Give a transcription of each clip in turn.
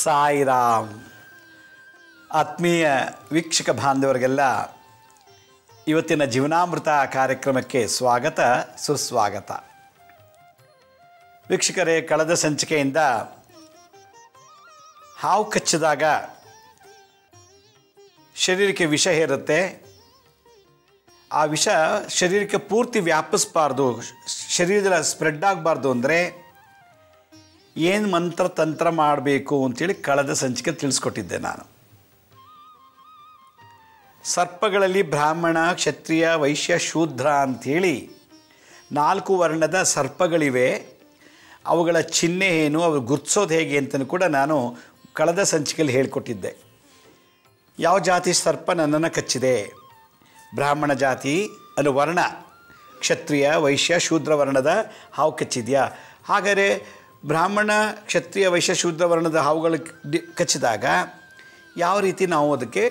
ಸಾಯಿರಾಮ್. ಆತ್ಮೀಯ ವೀಕ್ಷಕ ಬಾಂಧವರಿಗೆಲ್ಲ ಇವತ್ತಿನ ಜೀವನಾಮೃತ ಕಾರ್ಯಕ್ರಮಕ್ಕೆ ಸ್ವಾಗತ ಸುಸ್ವಾಗತ. ವೀಕ್ಷಕರೇ, ಕಳೆದ ಸಂಚಿಕೆಯಿಂದ ಹಾವು ಕಚ್ಚಿದಾಗ ಶರೀರಕ್ಕೆ ವಿಷ ಹೇರುತ್ತೆ. ಆ ವಿಷ ಶರೀರಕ್ಕೆ ಪೂರ್ತಿ ವ್ಯಾಪಿಸಬಾರ್ದು, ಶರೀರದಲ್ಲಿ ಸ್ಪ್ರೆಡ್ ಆಗಬಾರ್ದು ಅಂದರೆ ಏನು ಮಂತ್ರ ತಂತ್ರ ಮಾಡಬೇಕು ಅಂತೇಳಿ ಕಳೆದ ಸಂಚಿಕೆ ತಿಳಿಸ್ಕೊಟ್ಟಿದ್ದೆ ನಾನು. ಸರ್ಪಗಳಲ್ಲಿ ಬ್ರಾಹ್ಮಣ, ಕ್ಷತ್ರಿಯ, ವೈಶ್ಯ, ಶೂದ್ರ ಅಂಥೇಳಿ 4 ವರ್ಣದ ಸರ್ಪಗಳಿವೆ. ಅವುಗಳ ಚಿಹ್ನೆ ಏನು, ಅವು ಗುರ್ತಿಸೋದು ಹೇಗೆ ಅಂತಲೂ ಕೂಡ ನಾನು ಕಳೆದ ಸಂಚಿಕೆಯಲ್ಲಿ ಹೇಳಿಕೊಟ್ಟಿದ್ದೆ. ಯಾವ ಜಾತಿ ಸರ್ಪ ನನ್ನನ್ನು ಕಚ್ಚಿದೆ? ಬ್ರಾಹ್ಮಣ ಜಾತಿ ಅನ್ನೋ ವರ್ಣ, ಕ್ಷತ್ರಿಯ, ವೈಶ್ಯ, ಶೂದ್ರ ವರ್ಣದ ಹಾವು ಕಚ್ಚಿದೆಯಾ? ಹಾಗಾದರೆ ಬ್ರಾಹ್ಮಣ, ಕ್ಷತ್ರಿಯ, ವೈಶ್ಯ, ಶೂದ್ರ ವರ್ಣದ ಹಾವುಗಳು ಕಚ್ಚಿದಾಗ ಯಾವ ರೀತಿ ನಾವು ಅದಕ್ಕೆ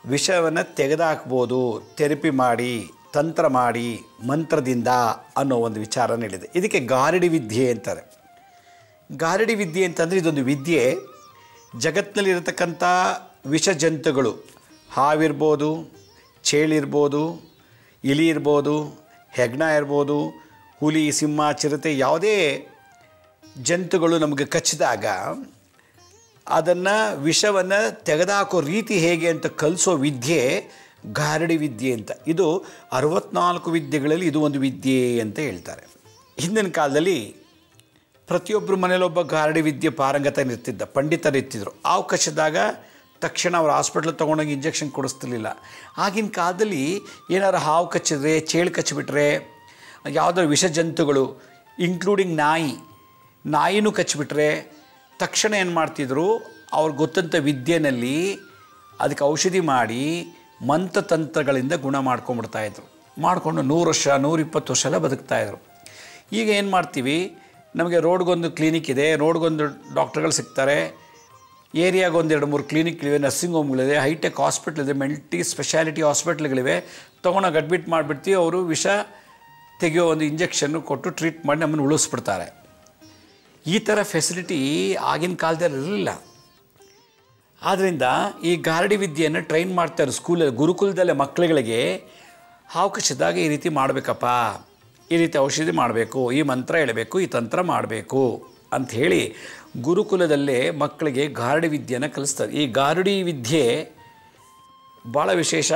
ವಿಷವನ್ನು ತೆಗೆದುಹಾಕ್ಬೋದು, ಥೆರಪಿ ಮಾಡಿ, ತಂತ್ರ ಮಾಡಿ, ಮಂತ್ರದಿಂದ ಅನ್ನೋ ಒಂದು ವಿಚಾರ ಹೇಳಿದೆ. ಇದಕ್ಕೆ ಗಾರಡಿ ವಿದ್ಯೆ ಅಂತಾರೆ. ಗಾರಡಿ ವಿದ್ಯೆ ಅಂತಂದರೆ ಇದೊಂದು ವಿದ್ಯೆ. ಜಗತ್ತಿನಲ್ಲಿರತಕ್ಕಂಥ ವಿಷ ಜಂತುಗಳು, ಹಾವಿರ್ಬೋದು, ಚೇಳಿರ್ಬೋದು, ಇಲಿ ಇರ್ಬೋದು, ಹೆಗ್ಣ ಇರ್ಬೋದು, ಹುಲಿ, ಸಿಂಹ, ಚಿರತೆ, ಯಾವುದೇ ಜಂತುಗಳು ನಮಗೆ ಕಚ್ಚಿದಾಗ ಅದನ್ನು ವಿಷವನ್ನು ತೆಗೆದುಹಾಕೋ ರೀತಿ ಹೇಗೆ ಅಂತ ಕಲಿಸೋ ವಿದ್ಯೆ ಗಾರಡಿ ವಿದ್ಯೆ ಅಂತ. ಇದು 64 ವಿದ್ಯೆಗಳಲ್ಲಿ ಇದು ಒಂದು ವಿದ್ಯೆ ಅಂತ ಹೇಳ್ತಾರೆ. ಹಿಂದಿನ ಕಾಲದಲ್ಲಿ ಪ್ರತಿಯೊಬ್ಬರ ಮನೇಲೊಬ್ಬ ಗಾರಡಿ ವಿದ್ಯೆ ಪಾರಂಗತನಿರ್ತಿದ್ದ, ಪಂಡಿತರಿರ್ತಿದ್ರು. ಹಾವು ಕಚ್ಚಿದಾಗ ತಕ್ಷಣ ಅವ್ರು ಹಾಸ್ಪಿಟ್ಲಿಗೆ ತೊಗೊಂಡೋಗಿ ಇಂಜೆಕ್ಷನ್ ಕೊಡಿಸ್ತಿರ್ಲಿಲ್ಲ. ಆಗಿನ ಕಾಲದಲ್ಲಿ ಏನಾರು ಹಾವು ಕಚ್ಚಿದ್ರೆ, ಚೇಳು ಕಚ್ಚಿಬಿಟ್ರೆ, ಯಾವುದಾದ್ರು ವಿಷ ಜಂತುಗಳು ಇನ್ಕ್ಲೂಡಿಂಗ್ ನಾಯಿನೂ ಕಚ್ಚಿಬಿಟ್ರೆ ತಕ್ಷಣ ಏನು ಮಾಡ್ತಿದ್ರು, ಅವ್ರಿಗೆ ಗೊತ್ತಂಥ ವಿದ್ಯೆಯಲ್ಲಿ ಅದಕ್ಕೆ ಔಷಧಿ ಮಾಡಿ ಮಂತ್ರತಂತ್ರಗಳಿಂದ ಗುಣ ಮಾಡ್ಕೊಂಬಿಡ್ತಾಯಿದ್ರು. ಮಾಡಿಕೊಂಡು 100 ವರ್ಷ 120 ವರ್ಷ ಎಲ್ಲ ಬದುಕ್ತಾಯಿದ್ರು. ಈಗ ಏನು ಮಾಡ್ತೀವಿ, ನಮಗೆ ರೋಡ್ಗೊಂದು ಕ್ಲಿನಿಕ್ ಇದೆ, ರೋಡ್ಗೊಂದು ಡಾಕ್ಟರ್ಗಳು ಸಿಗ್ತಾರೆ, ಏರಿಯಾಗೊಂದು 2-3 ಕ್ಲಿನಿಕ್ಗಳಿವೆ, ನರ್ಸಿಂಗ್ ಹೋಮ್ಗಳಿವೆ, ಹೈಟೆಕ್ ಹಾಸ್ಪಿಟ್ಲ್ ಇದೆ, ಮಲ್ಟಿ ಸ್ಪೆಷಾಲಿಟಿ ಹಾಸ್ಪಿಟ್ಲ್ಗಳಿವೆ. ತೊಗೊಂಡೋಗಿ ಅಡ್ಮಿಟ್ ಮಾಡಿಬಿಡ್ತೀವಿ. ಅವರು ವಿಷ ತೆಗೆಯೋ ಒಂದು ಇಂಜೆಕ್ಷನ್ನು ಕೊಟ್ಟು ಟ್ರೀಟ್ ಮಾಡಿ ನಮ್ಮನ್ನು ಉಳಿಸ್ಬಿಡ್ತಾರೆ. ಈ ಥರ ಫೆಸಿಲಿಟಿ ಆಗಿನ ಕಾಲದಲ್ಲಿ ಇರಲಿಲ್ಲ. ಆದ್ದರಿಂದ ಈ ಗಾರಡಿ ವಿದ್ಯೆಯನ್ನು ಟ್ರೈನ್ ಮಾಡ್ತಾರೆ ಸ್ಕೂಲಲ್ಲಿ, ಗುರುಕುಲದಲ್ಲೇ ಮಕ್ಕಳುಗಳಿಗೆ. ಹಾವು ಕಚ್ಚಿದಾಗ ಈ ರೀತಿ ಮಾಡಬೇಕಪ್ಪ, ಈ ರೀತಿ ಔಷಧಿ ಮಾಡಬೇಕು, ಈ ಮಂತ್ರ ಹೇಳಬೇಕು, ಈ ತಂತ್ರ ಮಾಡಬೇಕು ಅಂಥೇಳಿ ಗುರುಕುಲದಲ್ಲೇ ಮಕ್ಕಳಿಗೆ ಗಾರಡಿ ವಿದ್ಯೆಯನ್ನು ಕಲಿಸ್ತಾರೆ. ಈ ಗಾರಡಿ ವಿದ್ಯೆ ಭಾಳ ವಿಶೇಷ.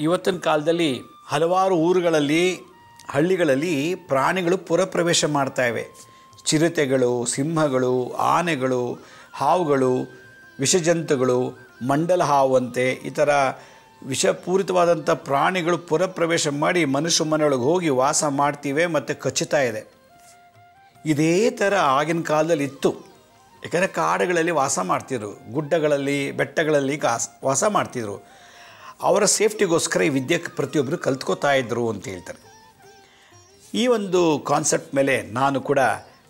ಇವತ್ತಿನ ಕಾಲದಲ್ಲಿ ಹಲವಾರು ಊರುಗಳಲ್ಲಿ, ಹಳ್ಳಿಗಳಲ್ಲಿ ಪ್ರಾಣಿಗಳು ಪುರಪ್ರವೇಶ ಮಾಡ್ತಾಯಿವೆ. ಚಿರತೆಗಳು, ಸಿಂಹಗಳು, ಆನೆಗಳು, ಹಾವುಗಳು, ವಿಷಜಂತುಗಳು, ಮಂಡಲ ಹಾವು ಅಂತೆ, ಈ ಥರ ವಿಷಪೂರಿತವಾದಂಥ ಪ್ರಾಣಿಗಳು ಪುರಪ್ರವೇಶ ಮಾಡಿ ಮನುಷ್ಯ ಮನೆಯೊಳಗೆ ಹೋಗಿ ವಾಸ ಮಾಡ್ತಿವೆ ಮತ್ತು ಕಚ್ಚುತ್ತಾ ಇದೆ. ಇದೇ ಥರ ಆಗಿನ ಕಾಲದಲ್ಲಿ ಇತ್ತು. ಯಾಕಂದರೆ ಕಾಡುಗಳಲ್ಲಿ ವಾಸ ಮಾಡ್ತಿದ್ರು, ಗುಡ್ಡಗಳಲ್ಲಿ, ಬೆಟ್ಟಗಳಲ್ಲಿ ವಾಸ ಮಾಡ್ತಿದ್ರು. ಅವರ ಸೇಫ್ಟಿಗೋಸ್ಕರ ಈ ವಿದ್ಯೆ ಪ್ರತಿಯೊಬ್ಬರು ಕಲ್ತ್ಕೋತಾ ಇದ್ರು ಅಂತ ಹೇಳ್ತಾರೆ. ಈ ಒಂದು ಕಾನ್ಸೆಪ್ಟ್ ಮೇಲೆ ನಾನು ಕೂಡ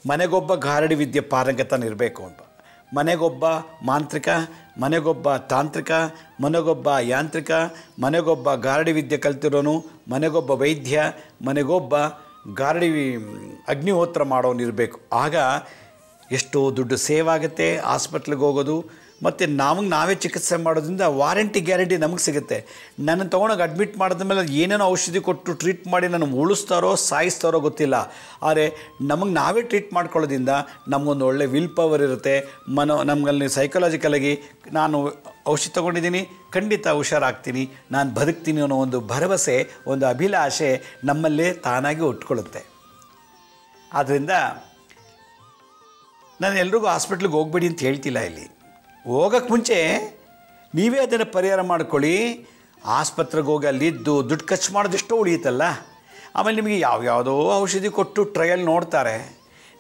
ಮನೆಗೊಬ್ಬ ಗಾರಡಿ ವಿದ್ಯೆ ಪಾರಂಗತನಿರಬೇಕು ಅಂತ, ಮನೆಗೊಬ್ಬ ಮಾಂತ್ರಿಕ, ಮನೆಗೊಬ್ಬ ತಾಂತ್ರಿಕ, ಮನೆಗೊಬ್ಬ ಯಾಂತ್ರಿಕ, ಮನೆಗೊಬ್ಬ ಗಾರಡಿ ವಿದ್ಯೆ ಕಲ್ತಿರೋನು, ಮನೆಗೊಬ್ಬ ವೈದ್ಯ, ಮನೆಗೊಬ್ಬ ಗಾರಡಿ ಅಗ್ನಿಹೋತ್ರ ಮಾಡೋನಿರಬೇಕು. ಆಗ ಎಷ್ಟೋ ದುಡ್ಡು ಸೇವ್ ಆಗುತ್ತೆ, ಹಾಸ್ಪಿಟ್ಲಿಗೆ ಹೋಗೋದು, ಮತ್ತು ನಾವೇ ಚಿಕಿತ್ಸೆ ಮಾಡೋದ್ರಿಂದ ವಾರಂಟಿ ಗ್ಯಾರಂಟಿ ನಮಗೆ ಸಿಗುತ್ತೆ. ನನ್ನ ತೊಗೊಂಡೋಗಿ ಅಡ್ಮಿಟ್ ಮಾಡಿದ್ಮೇಲೆ ಏನೇನೋ ಔಷಧಿ ಕೊಟ್ಟು ಟ್ರೀಟ್ ಮಾಡಿ ನನಗೆ ಉಳಿಸ್ತಾರೋ ಸಾಯಿಸ್ತಾರೋ ಗೊತ್ತಿಲ್ಲ. ಆದರೆ ನಾವೇ ಟ್ರೀಟ್ ಮಾಡ್ಕೊಳ್ಳೋದ್ರಿಂದ ನಮಗೊಂದು ಒಳ್ಳೆ ವಿಲ್ ಪವರ್ ಇರುತ್ತೆ. ನಮಗಲ್ಲಿ ಸೈಕಲಾಜಿಕಲಾಗಿ ನಾನು ಔಷಧಿ ತೊಗೊಂಡಿದ್ದೀನಿ, ಖಂಡಿತ ಹುಷಾರಾಗ್ತೀನಿ, ನಾನು ಬದುಕ್ತೀನಿ ಅನ್ನೋ ಒಂದು ಭರವಸೆ, ಒಂದು ಅಭಿಲಾಷೆ ನಮ್ಮಲ್ಲೇ ತಾನಾಗಿ ಉಟ್ಕೊಳ್ಳುತ್ತೆ. ಆದ್ದರಿಂದ ನಾನು ಎಲ್ರಿಗೂ ಹಾಸ್ಪಿಟ್ಲಿಗೆ ಹೋಗ್ಬೇಡಿ ಅಂತ ಹೇಳ್ತಿಲ್ಲ. ಇಲ್ಲಿ ಹೋಗೋಕ್ಕೆ ಮುಂಚೆ ನೀವೇ ಅದನ್ನು ಪರಿಹಾರ ಮಾಡ್ಕೊಳ್ಳಿ. ಆಸ್ಪತ್ರೆಗೆ ಹೋಗಿ ಅಲ್ಲಿದ್ದು ದುಡ್ಡು ಖರ್ಚು ಮಾಡೋದೆಷ್ಟೋ ಉಳಿಯುತ್ತಲ್ಲ. ಆಮೇಲೆ ನಿಮಗೆ ಯಾವುದೋ ಔಷಧಿ ಕೊಟ್ಟು ಟ್ರಯಲ್ ನೋಡ್ತಾರೆ.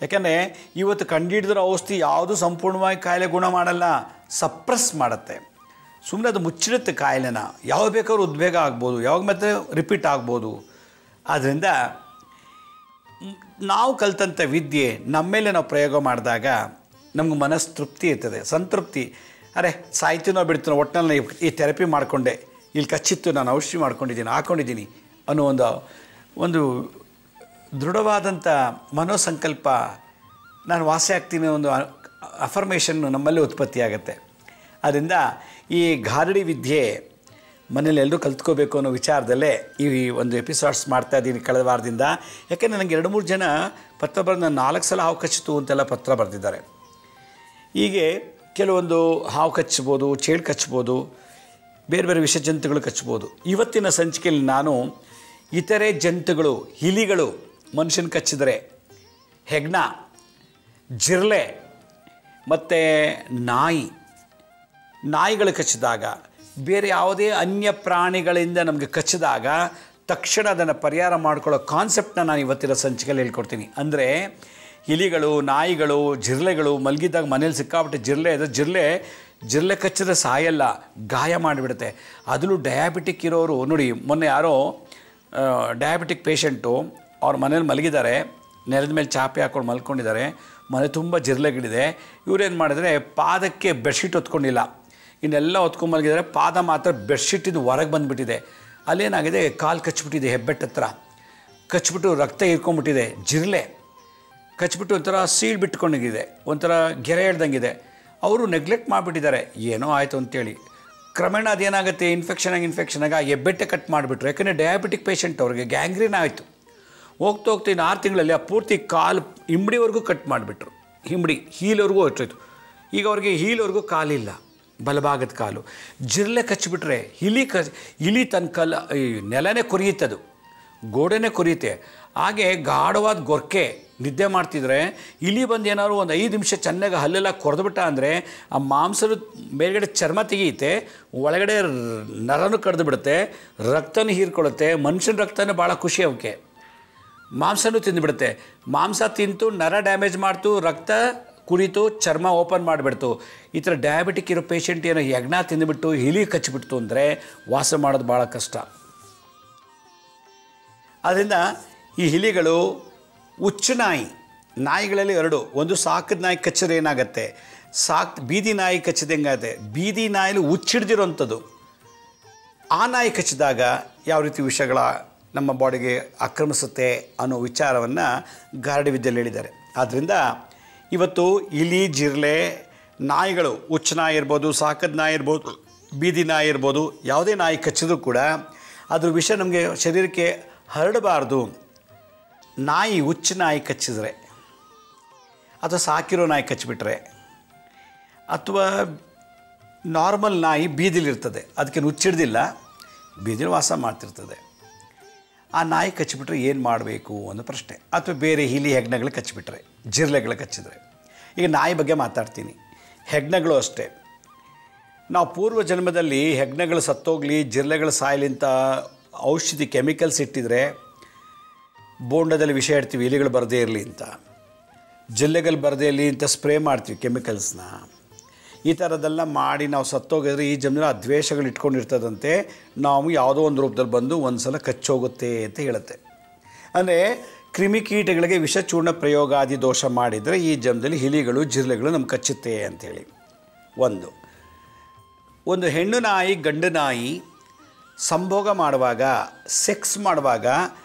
ಯಾಕಂದರೆ ಇವತ್ತು ಕಂಡುಹಿಡಿದಿರೋ ಔಷಧಿ ಯಾವುದು ಸಂಪೂರ್ಣವಾಗಿ ಕಾಯಿಲೆ ಗುಣ ಮಾಡಲ್ಲ, ಸಪ್ರೆಸ್ ಮಾಡುತ್ತೆ. ಸುಮ್ಮನೆ ಅದು ಮುಚ್ಚಿಡುತ್ತೆ ಕಾಯಿಲೆನ. ಯಾವಾಗ ಬೇಕಾದ್ರೂ ಉದ್ವೇಗ ಆಗ್ಬೋದು, ಯಾವಾಗ ಮತ್ತೆ ರಿಪೀಟ್ ಆಗ್ಬೋದು. ಆದ್ದರಿಂದ ನಾವು ಕಲಿತಂಥ ವಿದ್ಯೆ ನಮ್ಮ ಮೇಲೆ ನಾವು ಪ್ರಯೋಗ ಮಾಡಿದಾಗ ನಮ್ಗೆ ಮನಸ್ಸು ತೃಪ್ತಿ ಇರ್ತದೆ, ಸಂತೃಪ್ತಿ. ಅರೆ ಸಾಯ್ತೀನೋ ಬಿಡ್ತೀನೋ, ಒಟ್ಟಿನಲ್ಲಿ ಈ ಥೆರಪಿ ಮಾಡಿಕೊಂಡೆ, ಇಲ್ಲಿ ಕಚ್ಚಿತ್ತು, ನಾನು ಔಷಧಿ ಹಾಕ್ಕೊಂಡಿದ್ದೀನಿ ಅನ್ನೋ ಒಂದು ದೃಢವಾದಂಥ ಮನೋಸಂಕಲ್ಪ, ನಾನು ವಾಸಿ ಆಗ್ತೀನಿ ಒಂದು ಅಫರ್ಮೇಷನ್ ನಮ್ಮಲ್ಲಿ ಉತ್ಪತ್ತಿಯಾಗುತ್ತೆ. ಆದ್ದರಿಂದ ಈ ಗಾರಡಿ ವಿದ್ಯೆ ಮನೇಲಿ ಎಲ್ಲರೂ ಕಲ್ತ್ಕೋಬೇಕು ಅನ್ನೋ ವಿಚಾರದಲ್ಲೇ ಈ ಒಂದು ಎಪಿಸೋಡ್ಸ್ ಮಾಡ್ತಾಯಿದ್ದೀನಿ ಕಳೆದ ವಾರದಿಂದ. ಯಾಕೆಂದರೆ ನನಗೆ 2-3 ಜನ ಪತ್ರ ಬರೆದು 4 ಸಲ ಹಾವು ಕಚ್ಚಿತು ಅಂತೆಲ್ಲ ಪತ್ರ ಬರೆದಿದ್ದಾರೆ. ಹೀಗೆ ಕೆಲವೊಂದು ಹಾವು ಕಚ್ಬೋದು, ಚೇಳು ಕಚ್ಬೋದು, ಬೇರೆ ಬೇರೆ ವಿಷ ಜಂತುಗಳು ಕಚ್ಬೋದು. ಇವತ್ತಿನ ಸಂಚಿಕೆಯಲ್ಲಿ ನಾನು ಇತರೆ ಜಂತುಗಳು, ಇಲಿಗಳು ಮನುಷ್ಯನ ಕಚ್ಚಿದರೆ, ಹೆಗ್ಣ, ಜಿರಳೆ ಮತ್ತು ನಾಯಿಗಳು ಕಚ್ಚಿದಾಗ, ಬೇರೆ ಯಾವುದೇ ಅನ್ಯ ಪ್ರಾಣಿಗಳಿಂದ ನಮಗೆ ಕಚ್ಚಿದಾಗ ತಕ್ಷಣ ಅದನ್ನು ಪರಿಹಾರ ಮಾಡ್ಕೊಳ್ಳೋ ಕಾನ್ಸೆಪ್ಟನ್ನ ನಾನು ಇವತ್ತಿನ ಸಂಚಿಕೆಯಲ್ಲಿ ಹೇಳ್ಕೊಡ್ತೀನಿ. ಅಂದರೆ ಇಲಿಗಳು, ನಾಯಿಗಳು, ಜಿರಳೆಗಳು ಮಲಗಿದ್ದಾಗ ಮನೇಲಿ ಸಿಕ್ಕಾಬಿಟ್ಟು ಜಿರಳೆ ಕಚ್ಚಿದ್ರೆ ಸಾಯಲ್ಲ, ಗಾಯ ಮಾಡಿಬಿಡುತ್ತೆ. ಅದರಲ್ಲೂ ಡಯಾಬಿಟಿಕ್ ಇರೋರು ನೋಡಿ, ಮೊನ್ನೆ ಯಾರೋ ಡಯಾಬಿಟಿಕ್ ಪೇಷಂಟು ಅವ್ರ ಮನೇಲಿ ಮಲಗಿದ್ದಾರೆ, ನೆಲದ ಮೇಲೆ ಚಾಪೆ ಹಾಕ್ಕೊಂಡು ಮಲ್ಕೊಂಡಿದ್ದಾರೆ, ಮನೆ ತುಂಬ ಜಿರಳೆಗಳಿದೆ. ಇವರೇನು ಮಾಡಿದರೆ ಪಾದಕ್ಕೆ ಬೆಡ್ಶೀಟ್ ಹೊತ್ಕೊಂಡಿಲ್ಲ, ಇನ್ನೆಲ್ಲ ಹೊತ್ಕೊಂಡು ಮಲಗಿದ್ದಾರೆ, ಪಾದ ಮಾತ್ರ ಬೆಡ್ಶೀಟಿಂದ ಹೊರಗೆ ಬಂದುಬಿಟ್ಟಿದೆ. ಅಲ್ಲೇನಾಗಿದೆ, ಕಾಲು ಕಚ್ಚಿಬಿಟ್ಟಿದೆ, ಹೆಬ್ಬೆಟ್ಟ ಹತ್ರ ಕಚ್ಚಿಬಿಟ್ಟು ರಕ್ತ ಹೀರ್ಕೊಂಡ್ಬಿಟ್ಟಿದೆ. ಜಿರಳೆ ಕಚ್ಚಿಬಿಟ್ಟು ಒಂಥರ ಸೀಲ್ ಬಿಟ್ಕೊಂಡಿದೆ, ಒಂಥರ ಗೆರೆ ಹೇಳ್ದಂಗಿದೆ. ಅವರು ನೆಗ್ಲೆಕ್ಟ್ ಮಾಡಿಬಿಟ್ಟಿದ್ದಾರೆ, ಏನೋ ಆಯಿತು ಅಂತೇಳಿ. ಕ್ರಮೇಣ ಅದೇನಾಗುತ್ತೆ, ಇನ್ಫೆಕ್ಷನ್ ಆಗಿ ಆ ಹೆಬ್ಬೆಟ್ಟೆ ಕಟ್ ಮಾಡಿಬಿಟ್ರು. ಯಾಕಂದರೆ ಡಯಾಬಿಟಿಕ್ ಪೇಷಂಟ್ ಅವ್ರಿಗೆ ಗ್ಯಾಂಗ್ರೀನ್ ಆಯಿತು. ಹೋಗ್ತಾ ಇನ್ನು 6 ತಿಂಗಳಲ್ಲಿ ಆ ಪೂರ್ತಿ ಕಾಲು ಹಿಂಬಡಿವರೆಗೂ ಕಟ್ ಮಾಡಿಬಿಟ್ರು, ಹೀಲ್ವರೆಗೂ ಹೊಟ್ಟೋಯ್ತು. ಈಗ ಅವ್ರಿಗೆ ಹೀಲ್ವರೆಗೂ ಕಾಲಿಲ್ಲ, ಬಲಭಾಗದ ಕಾಲು. ಜಿರಳೆ ಕಚ್ಚಿಬಿಟ್ರೆ ಇಲಿ ತನ್ನ ನೆಲನೇ ಕೊರಿಯುತ್ತದು, ಗೋಡೆನೇ ಕೊರಿಯುತ್ತೆ. ಹಾಗೆ ಗಾಢವಾದ ಗೊರಕೆ ನಿದ್ದೆ ಮಾಡ್ತಿದ್ರೆ ಇಲಿ ಬಂದು ಏನಾದ್ರು ಒಂದು 5 ನಿಮಿಷ ಚೆನ್ನಾಗಿ ಹಲ್ಲೆಲ್ಲ ಕೊರೆದ್ಬಿಟ್ಟ ಅಂದರೆ ಆ ಮಾಂಸದ ಮೇಲ್ಗಡೆ ಚರ್ಮ ತೆಗೆಯುತ್ತೆ, ಒಳಗಡೆ ನರನು ಕಡ್ದು ಬಿಡುತ್ತೆ, ರಕ್ತನೂ ಹೀರ್ಕೊಳ್ಳುತ್ತೆ. ಮನುಷ್ಯನ ರಕ್ತನೇ ಭಾಳ ಖುಷಿ ಅವಕ್ಕೆ. ಮಾಂಸನೂ ತಿಂದುಬಿಡುತ್ತೆ. ಮಾಂಸ ತಿಂತು ನರ ಡ್ಯಾಮೇಜ್ ಮಾಡ್ತು, ರಕ್ತ ಕುರಿತು, ಚರ್ಮ ಓಪನ್ ಮಾಡಿಬಿಡ್ತು. ಈ ಥರ ಡಯಾಬಿಟಿಕ್ ಇರೋ ಪೇಷಂಟ್ ಏನೋ ಹೆಗ್ಣ ತಿಂದುಬಿಟ್ಟು ಇಲಿ ಕಚ್ಚಿಬಿಡ್ತು ಅಂದರೆ ವಾಸ ಮಾಡೋದು ಭಾಳ ಕಷ್ಟ. ಆದ್ದರಿಂದ ಈ ಇಲಿಗಳು, ಹುಚ್ಚು ನಾಯಿಗಳಲ್ಲಿ 2. ಒಂದು ಸಾಕಿದ ನಾಯಿ ಕಚ್ಚಿದ್ರೆ ಏನಾಗುತ್ತೆ, ಬೀದಿ ನಾಯಿ ಕಚ್ಚಿದ ಹೆಂಗಾಗುತ್ತೆ, ಬೀದಿ ನಾಯಲ್ಲಿ ಹುಚ್ಚಿಡ್ದಿರೋಂಥದ್ದು. ಆ ನಾಯಿ ಕಚ್ಚಿದಾಗ ಯಾವ ರೀತಿ ವಿಷಗಳ ನಮ್ಮ ಬಾಡಿಗೆ ಆಕ್ರಮಿಸುತ್ತೆ ಅನ್ನೋ ವಿಚಾರವನ್ನು ಗಾರಡಿ ವಿದ್ಯೆಯಲ್ಲಿ ಹೇಳಿದ್ದಾರೆ. ಆದ್ದರಿಂದ ಇವತ್ತು ಇಲಿ, ಜಿರಳೆ, ನಾಯಿಗಳು, ಹುಚ್ಚು ನಾಯಿ ಇರ್ಬೋದು, ಸಾಕದ ನಾಯಿ ಇರ್ಬೋದು, ಬೀದಿ ನಾಯಿ ಇರ್ಬೋದು, ಯಾವುದೇ ನಾಯಿ ಕಚ್ಚಿದ್ರೂ ಕೂಡ ಅದ್ರ ವಿಷ ನಮಗೆ ಶರೀರಕ್ಕೆ ಹರಡಬಾರ್ದು. ಹುಚ್ಚು ನಾಯಿ ಕಚ್ಚಿದ್ರೆ, ಅಥವಾ ಸಾಕಿರೋ ನಾಯಿ ಕಚ್ಚಿಬಿಟ್ರೆ, ಅಥವಾ ನಾರ್ಮಲ್ ನಾಯಿ ಬೀದಿಲಿರ್ತದೆ, ಅದಕ್ಕೆ ಹುಚ್ಚಿಡ್ದಿಲ್ಲ, ಬೀದಿಲಿ ವಾಸ ಮಾಡ್ತಿರ್ತದೆ, ಆ ನಾಯಿ ಕಚ್ಚಿಬಿಟ್ರೆ ಏನು ಮಾಡಬೇಕು ಅನ್ನೋ ಪ್ರಶ್ನೆ. ಅಥವಾ ಬೇರೆ ಇಲಿ, ಹೆಗ್ಣಗಳು ಕಚ್ಚಿಬಿಟ್ರೆ, ಜಿರಳೆಗಳು ಕಚ್ಚಿದ್ರೆ. ಈಗ ನಾಯಿ ಬಗ್ಗೆ ಮಾತಾಡ್ತೀನಿ. ಹೆಗ್ಣಗಳು ಅಷ್ಟೇ. ನಾವು ಪೂರ್ವ ಜನ್ಮದಲ್ಲಿ ಹೆಗ್ಣಗಳು ಸತ್ತೋಗಲಿ, ಜಿರಳೆಗಳು ಸಾಯಲಿ ಅಂತ ಔಷಧಿ ಕೆಮಿಕಲ್ಸ್ ಇಟ್ಟಿದ್ರೆ, ಬೋಂಡದಲ್ಲಿ ವಿಷ ಇಡ್ತೀವಿ ಇಲಿಗಳು ಬರದೇ ಇರಲಿ ಅಂತ, ಜಿರಳೆಗಳು ಬರದೇ ಇರಲಿ ಅಂತ ಸ್ಪ್ರೇ ಮಾಡ್ತೀವಿ ಕೆಮಿಕಲ್ಸ್ನ. ಈ ಥರದ್ದೆಲ್ಲ ಮಾಡಿ ನಾವು ಸತ್ತೋಗಿದ್ರೆ ಈ ಜನ್ಮದಲ್ಲಿ ಆ ದ್ವೇಷಗಳು ಇಟ್ಕೊಂಡಿರ್ತದಂತೆ, ನಾವು ಯಾವುದೋ ಒಂದು ರೂಪದಲ್ಲಿ ಬಂದು ಒಂದು ಸಲ ಕಚ್ಚೋಗುತ್ತೆ ಅಂತ ಹೇಳುತ್ತೆ. ಅಂದರೆ ಕ್ರಿಮಿಕೀಟಗಳಿಗೆ ವಿಷಚೂರ್ಣ ಪ್ರಯೋಗಾದಿ ದೋಷ ಮಾಡಿದರೆ ಈ ಜನ್ಮದಲ್ಲಿ ಇಲಿಗಳು, ಜಿರಳೆಗಳು ನಮ್ಗೆ ಕಚ್ಚುತ್ತೆ ಅಂಥೇಳಿ. ಒಂದು ಹೆಣ್ಣು ನಾಯಿ, ಗಂಡು ನಾಯಿ ಸಂಭೋಗ ಮಾಡುವಾಗ, ಸೆಕ್ಸ್ ಮಾಡುವಾಗ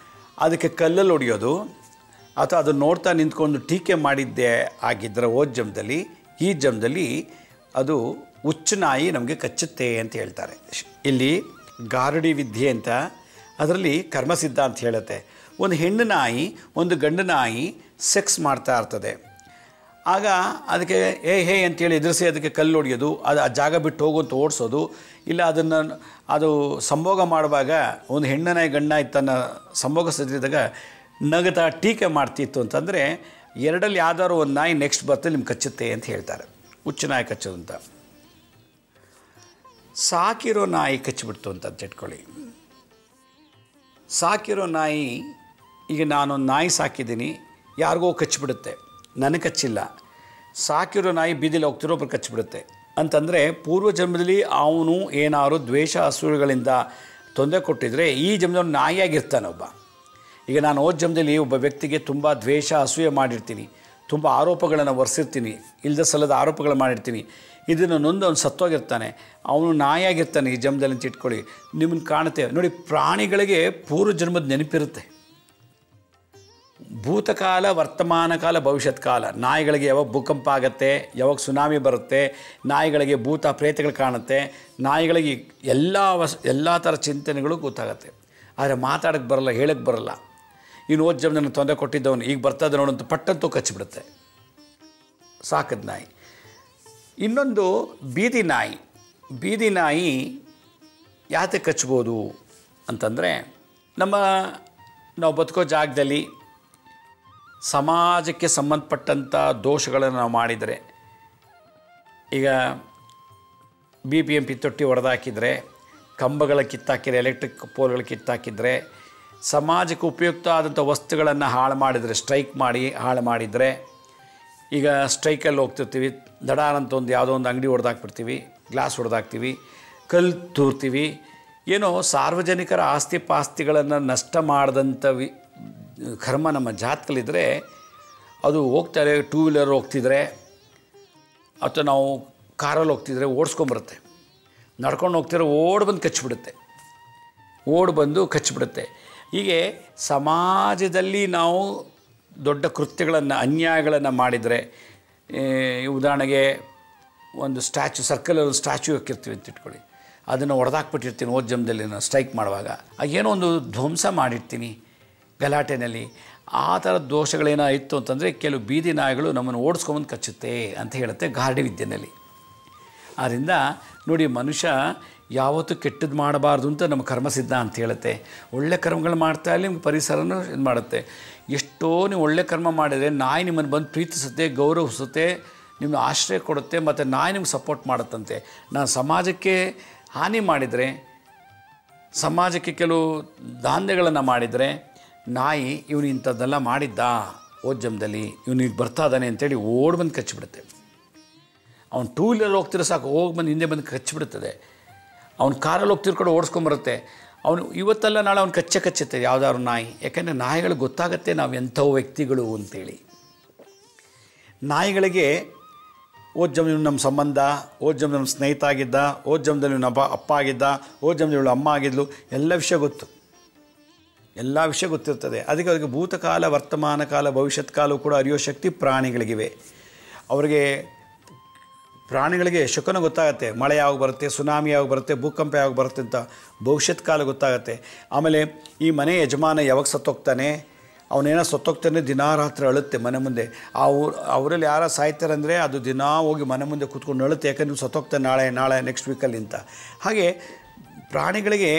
ಅದಕ್ಕೆ ಕಲ್ಲಲ್ಲಿ ಹೊಡೆಯೋದು, ಅಥವಾ ಅದನ್ನು ನೋಡ್ತಾ ನಿಂತ್ಕೊಂಡು ಟೀಕೆ ಮಾಡಿದ್ದೇ ಆಗಿದ್ದರೆ ಜನ್ಮದಲ್ಲಿ, ಈ ಜನ್ಮದಲ್ಲಿ ಅದು ಹುಚ್ಚು ನಾಯಿ ನಮಗೆ ಕಚ್ಚುತ್ತೆ ಅಂತ ಹೇಳ್ತಾರೆ. ಇಲ್ಲಿ ಗಾರಡಿ ವಿದ್ಯೆ ಅಂತ, ಅದರಲ್ಲಿ ಕರ್ಮಸಿದ್ಧ ಅಂತ ಹೇಳುತ್ತೆ. ಒಂದು ಹೆಣ್ಣು ನಾಯಿ, ಒಂದು ಗಂಡು ನಾಯಿ ಸೆಕ್ಸ್ ಮಾಡ್ತಾ ಇರ್ತದೆ. ಆಗ ಅದಕ್ಕೆ ಹೇ ಅಂತೇಳಿ ಎದುರಿಸಿ ಅದಕ್ಕೆ ಕಲ್ಲು ಹೊಡೆಯೋದು, ಅದು ಆ ಜಾಗ ಬಿಟ್ಟು ಹೋಗುವಂತ ಓಡಿಸೋದು, ಇಲ್ಲ ಅದು ಸಂಭೋಗ ಮಾಡುವಾಗ ಒಂದು ಹೆಣ್ಣು ನಾಯಿ, ಗಂಡು ನಾಯಿ ತನ್ನ ಸಂಭೋಗ ಸದ್ದಿದಾಗ ನಗತಾ ಟೀಕೆ ಮಾಡ್ತಿತ್ತು ಅಂತಂದರೆ, ಎರಡಲ್ಲಿ ಯಾವ್ದಾದ್ರು ಒಂದು ನಾಯಿ ನೆಕ್ಸ್ಟ್ ಬರ್ತದೆ ನಿಮ್ಗೆ ಕಚ್ಚುತ್ತೆ ಅಂತ ಹೇಳ್ತಾರೆ. ಹುಚ್ಚು ನಾಯಿ ಕಚ್ಚೋದು ಅಂತ. ಸಾಕಿರೋ ನಾಯಿ ಕಚ್ಚಿಬಿಡ್ತು ಅಂತ ಇಟ್ಕೊಳ್ಳಿ. ಸಾಕಿರೋ ನಾಯಿ, ಈಗ ನಾನೊಂದು ನಾಯಿ ಸಾಕಿದ್ದೀನಿ, ಯಾರಿಗೋ ಕಚ್ಚಿಬಿಡುತ್ತೆ, ನನಗೆ ಕಚ್ಚಿಲ್ಲ. ಸಾಕಿರೋ ನಾಯಿ ಬೀದಿಲಿ ಹೋಗ್ತಿರೋ ಒಬ್ಬರು ಕಚ್ಚಿಬಿಡುತ್ತೆ ಅಂತಂದರೆ, ಪೂರ್ವ ಜನ್ಮದಲ್ಲಿ ಅವನು ಏನಾದ್ರು ದ್ವೇಷ ಅಸೂಯೆಗಳಿಂದ ತೊಂದರೆ ಕೊಟ್ಟಿದ್ರೆ ಈ ಜನ್ಮದಲ್ಲಿ ನಾಯಿಯಾಗಿರ್ತಾನೆ ಒಬ್ಬ. ಈಗ ನಾನು ಜನ್ಮದಲ್ಲಿ ಒಬ್ಬ ವ್ಯಕ್ತಿಗೆ ತುಂಬ ದ್ವೇಷ ಅಸೂಯೆ ಮಾಡಿರ್ತೀನಿ, ತುಂಬ ಆರೋಪಗಳನ್ನು ಹೊರಿಸಿರ್ತೀನಿ, ಇಲ್ಲದ ಸಲ್ಲದ ಆರೋಪಗಳು ಮಾಡಿರ್ತೀನಿ, ಇದನ್ನು ನೊಂದು ಅವನು ಸತ್ತೋಗಿರ್ತಾನೆ, ಅವನು ನಾಯಿಯಾಗಿರ್ತಾನೆ ಈ ಜನ್ಮದಲ್ಲಿ ಅಂತ ಇಟ್ಕೊಳ್ಳಿ. ನಿಮ್ಮನ್ನು ಕಾಣುತ್ತೆ ನೋಡಿ, ಪ್ರಾಣಿಗಳಿಗೆ ಪೂರ್ವ ಜನ್ಮದ ನೆನಪಿರುತ್ತೆ, ಭೂತಕಾಲ, ವರ್ತಮಾನ ಕಾಲ, ಭವಿಷ್ಯತ್ ಕಾಲ. ನಾಯಿಗಳಿಗೆ ಯಾವಾಗ ಭೂಕಂಪ ಆಗುತ್ತೆ, ಯಾವಾಗ ಸುನಾಮಿ ಬರುತ್ತೆ, ನಾಯಿಗಳಿಗೆ ಭೂತ ಪ್ರೇತಗಳು ಕಾಣುತ್ತೆ, ನಾಯಿಗಳಿಗೆ ಎಲ್ಲ ಥರ ಚಿಂತನೆಗಳು ಗೊತ್ತಾಗುತ್ತೆ. ಆದರೆ ಮಾತಾಡೋಕ್ಕೆ ಬರಲ್ಲ, ಹೇಳೋಕ್ಕೆ ಬರಲ್ಲ. ಇನ್ನು ಓದ್ ಜನ ನನಗೆ ತೊಂದರೆ ಕೊಟ್ಟಿದ್ದವನು ಈಗ ಬರ್ತದೆ ನೋಡಂತ ಪಟ್ಟಂತೂ ಕಚ್ಚಿಬಿಡುತ್ತೆ ಸಾಕದ ನಾಯಿ. ಇನ್ನೊಂದು ಬೀದಿ ನಾಯಿ. ಬೀದಿ ನಾಯಿ ಯಾಕೆ ಕಚ್ಬೋದು ಅಂತಂದರೆ, ನಾವು ಬದುಕೋ ಜಾಗದಲ್ಲಿ ಸಮಾಜಕ್ಕೆ ಸಂಬಂಧಪಟ್ಟಂಥ ದೋಷಗಳನ್ನು ನಾವು ಮಾಡಿದರೆ, ಈಗ BBMP ತೊಟ್ಟಿ ಹೊಡೆದಾಕಿದರೆ, ಕಂಬಗಳ ಕಿತ್ತಾಕಿದರೆ, ಎಲೆಕ್ಟ್ರಿಕ್ ಪೋಲ್ಗಳು ಕಿತ್ತಾಕಿದರೆ, ಸಮಾಜಕ್ಕೆ ಉಪಯುಕ್ತ ಆದಂಥ ವಸ್ತುಗಳನ್ನು ಹಾಳು ಮಾಡಿದರೆ, ಸ್ಟ್ರೈಕ್ ಮಾಡಿ ಹಾಳು ಮಾಡಿದರೆ, ಈಗ ಸ್ಟ್ರೈಕಲ್ಲಿ ಹೋಗ್ತಿರ್ತೀವಿ, ದಡಾರಂತ ಒಂದು ಯಾವುದೋ ಒಂದು ಅಂಗಡಿ ಹೊಡೆದಾಕ್ಬಿಡ್ತೀವಿ, ಗ್ಲಾಸ್ ಹೊಡೆದಾಕ್ತೀವಿ, ಕಲ್ಲು ತೂರ್ತೀವಿ, ಏನೋ ಸಾರ್ವಜನಿಕರ ಆಸ್ತಿ ಪಾಸ್ತಿಗಳನ್ನು ನಷ್ಟ ಮಾಡಿದಂಥ ಕರ್ಮ ನಮ್ಮ ಜಾತಕಲ್ಲಿದ್ದರೆ, ಅದು ಹೋಗ್ತಾರೆ. 2 ವೀಲರ್ ಹೋಗ್ತಿದ್ರೆ ಅಥವಾ ನಾವು ಕಾರಲ್ಲಿ ಹೋಗ್ತಿದ್ರೆ ಓಡಿಸ್ಕೊಂಬರುತ್ತೆ, ನಡ್ಕೊಂಡು ಹೋಗ್ತಿದ್ರೆ ಓಡಿ ಬಂದು ಕಚ್ಚಿಬಿಡುತ್ತೆ. ಹೀಗೆ ಸಮಾಜದಲ್ಲಿ ನಾವು ದೊಡ್ಡ ಕೃತ್ಯಗಳನ್ನು, ಅನ್ಯಾಯಗಳನ್ನು ಮಾಡಿದರೆ, ಉದಾಹರಣೆಗೆ ಒಂದು ಸರ್ಕಲಲ್ಲಿ ಒಂದು ಸ್ಟ್ಯಾಚ್ಯೂ ಹಾಕಿರ್ತೀವಿ ಅಂತ ಇಟ್ಕೊಳ್ಳಿ, ಅದನ್ನು ಹೊಡೆದಾಕ್ಬಿಟ್ಟಿರ್ತೀನಿ ಓದ್ಜಮ್ದಲ್ಲಿ ನಾನು ಸ್ಟ್ರೈಕ್ ಮಾಡುವಾಗ, ಏನೋ ಒಂದು ಧ್ವಂಸ ಮಾಡಿರ್ತೀನಿ ಗಲಾಟೆಯಲ್ಲಿ. ಆ ಥರ ದೋಷಗಳೇನಾಯಿತು ಅಂತಂದರೆ ಕೆಲವು ಬೀದಿ ನಾಯಿಗಳು ನಮ್ಮನ್ನು ಓಡಿಸ್ಕೊಂಬಂದು ಕಚ್ಚುತ್ತೆ ಅಂತ ಹೇಳುತ್ತೆ ಗಾರ್ಡಿ ವಿದ್ಯೆಯಲ್ಲಿ. ಆದ್ದರಿಂದ ನೋಡಿ, ಮನುಷ್ಯ ಯಾವತ್ತೂ ಕೆಟ್ಟದ್ದು ಮಾಡಬಾರ್ದು ಅಂತ ನಮ್ಮ ಕರ್ಮಸಿದ್ಧ ಅಂತ ಹೇಳುತ್ತೆ. ಒಳ್ಳೆ ಕರ್ಮಗಳು ಮಾಡ್ತಾ ಇಲ್ಲಿ ನಿಮ್ಗೆ ಪರಿಸರನೂ ಇದು ಮಾಡುತ್ತೆ. ಎಷ್ಟೋ ನೀವು ಒಳ್ಳೆ ಕರ್ಮ ಮಾಡಿದರೆ ನಾಯಿ ನಿಮ್ಮನ್ನು ಬಂದು ಪ್ರೀತಿಸುತ್ತೆ, ಗೌರವಿಸುತ್ತೆ, ನಿಮ್ಮನ್ನು ಆಶ್ರಯ ಕೊಡುತ್ತೆ, ಮತ್ತು ನಾಯಿ ನಿಮ್ಗೆ ಸಪೋರ್ಟ್ ಮಾಡುತ್ತಂತೆ. ನಾನು ಸಮಾಜಕ್ಕೆ ಹಾನಿ ಮಾಡಿದರೆ, ಸಮಾಜಕ್ಕೆ ಕೆಲವು ದಾಂಧೆಗಳನ್ನು ಮಾಡಿದರೆ, ನಾಯಿ ಇವನು ಇಂಥದ್ದೆಲ್ಲ ಮಾಡಿದ್ದ ಓದ್ಜಮ್ದಲ್ಲಿ, ಇವನಿಗೆ ಬರ್ತಾ ಇದ್ದಾನೆ ಅಂತೇಳಿ ಓಡಿ ಬಂದು ಕಚ್ಚಿಬಿಡುತ್ತೆ. ಅವ್ನು 2 ವೀಲರ್ ಹೋಗ್ತಿರೋ ಸಾಕು, ಹೋಗಿ ಬಂದು ಹಿಂದೆ ಬಂದು ಕಚ್ಚಿಬಿಡುತ್ತದೆ. ಅವ್ನು ಕಾರಲ್ಲಿ ಹೋಗ್ತಿರ್ಕೊಂಡು ಓಡಿಸ್ಕೊಂಬರುತ್ತೆ. ಅವನು ಇವತ್ತೆಲ್ಲ ನಾಳೆ ಅವ್ನು ಕಚ್ಚುತ್ತೆ ಯಾವುದಾದ್ರು ನಾಯಿ. ಯಾಕೆಂದರೆ ನಾಯಿಗಳು ಗೊತ್ತಾಗುತ್ತೆ ನಾವು ಎಂಥವು ವ್ಯಕ್ತಿಗಳು ಅಂತೇಳಿ. ನಾಯಿಗಳಿಗೆ ಓದ್ಜಮ್ದಲ್ಲಿ ನಮ್ಮ ಸಂಬಂಧ, ಓದ್ಜಮ್ದಲ್ಲಿ ನಮ್ಮ ಸ್ನೇಹಿತ ಆಗಿದ್ದ, ಓದ್ಜಮ್ದಲ್ಲಿ ನಮ್ಮ ಅಪ್ಪ ಆಗಿದ್ದ, ಓದ್ಜಮ್ದಲ್ಲಿ ಇವಳು ಅಮ್ಮ ಆಗಿದ್ಲು, ಎಲ್ಲ ವಿಷಯ ಗೊತ್ತಿರ್ತದೆ. ಅದಕ್ಕೆ ಭೂತಕಾಲ, ವರ್ತಮಾನ ಕಾಲ, ಭವಿಷ್ಯತ್ ಕಾಲವೂ ಕೂಡ ಅರಿಯೋ ಶಕ್ತಿ ಪ್ರಾಣಿಗಳಿಗಿವೆ. ಪ್ರಾಣಿಗಳಿಗೆ ಶಕುನ ಗೊತ್ತಾಗುತ್ತೆ, ಮಳೆ ಯಾವಾಗ ಬರುತ್ತೆ, ಸುನಾಮಿ ಯಾವಾಗ ಬರುತ್ತೆ, ಭೂಕಂಪ ಯಾವಾಗ ಬರುತ್ತೆ ಅಂತ ಭವಿಷ್ಯತ್ ಕಾಲ ಗೊತ್ತಾಗುತ್ತೆ. ಆಮೇಲೆ ಈ ಮನೆ ಯಜಮಾನ ಯಾವಾಗ ಸತ್ತೋಗ್ತಾನೆ, ಅವನೇನೋ ಸತ್ತೋಗ್ತಾನೆ, ದಿನಾ ರಾತ್ರಿ ಅಳುತ್ತೆ ಮನೆ ಮುಂದೆ. ಅವರಲ್ಲಿ ಯಾರು ಸಾಯ್ತಾರಂದರೆ ಅದು ದಿನಾ ಹೋಗಿ ಮನೆ ಮುಂದೆ ಕೂತ್ಕೊಂಡು ಅಳುತ್ತೆ, ಯಾಕಂದ್ರೆ ಸತ್ತೋಗ್ತಾನೆ ನಾಳೆ ನೆಕ್ಸ್ಟ್ ವೀಕಲ್ಲಿ ಅಂತ. ಹಾಗೆ ಪ್ರಾಣಿಗಳಿಗೆ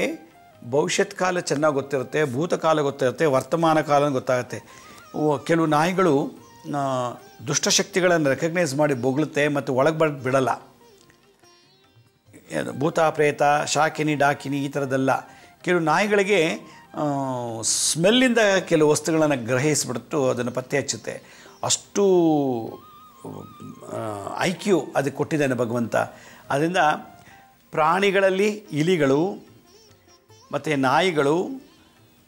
ಭವಿಷ್ಯತ್ ಕಾಲ ಚೆನ್ನಾಗಿ ಗೊತ್ತಿರುತ್ತೆ, ಭೂತಕಾಲ ಗೊತ್ತಿರುತ್ತೆ, ವರ್ತಮಾನ ಕಾಲ ಗೊತ್ತಾಗುತ್ತೆ. ಕೆಲವು ನಾಯಿಗಳು ದುಷ್ಟಶಕ್ತಿಗಳನ್ನು ರೆಕಗ್ನೈಸ್ ಮಾಡಿ ಬೊಗಳುತ್ತೆ ಮತ್ತು ಒಳಗೆ ಬಿಡಲ್ಲ. ಭೂತ ಪ್ರೇತ, ಶಾಕಿನಿ ಡಾಕಿನಿ ಈ ಥರದ್ದೆಲ್ಲ. ಕೆಲವು ನಾಯಿಗಳಿಗೆ ಸ್ಮೆಲ್ಲಿಂದ ಕೆಲವು ವಸ್ತುಗಳನ್ನು ಗ್ರಹಿಸಿಬಿಟ್ಟು ಅದನ್ನು ಪತ್ತೆ ಹಚ್ಚುತ್ತೆ. ಅಷ್ಟು IQ ಅದಕ್ಕೆ ಕೊಟ್ಟಿದ್ದಾನೆ ಭಗವಂತ. ಅದರಿಂದ ಪ್ರಾಣಿಗಳಲ್ಲಿ ಇಲಿಗಳು ಮತ್ತು ನಾಯಿಗಳು,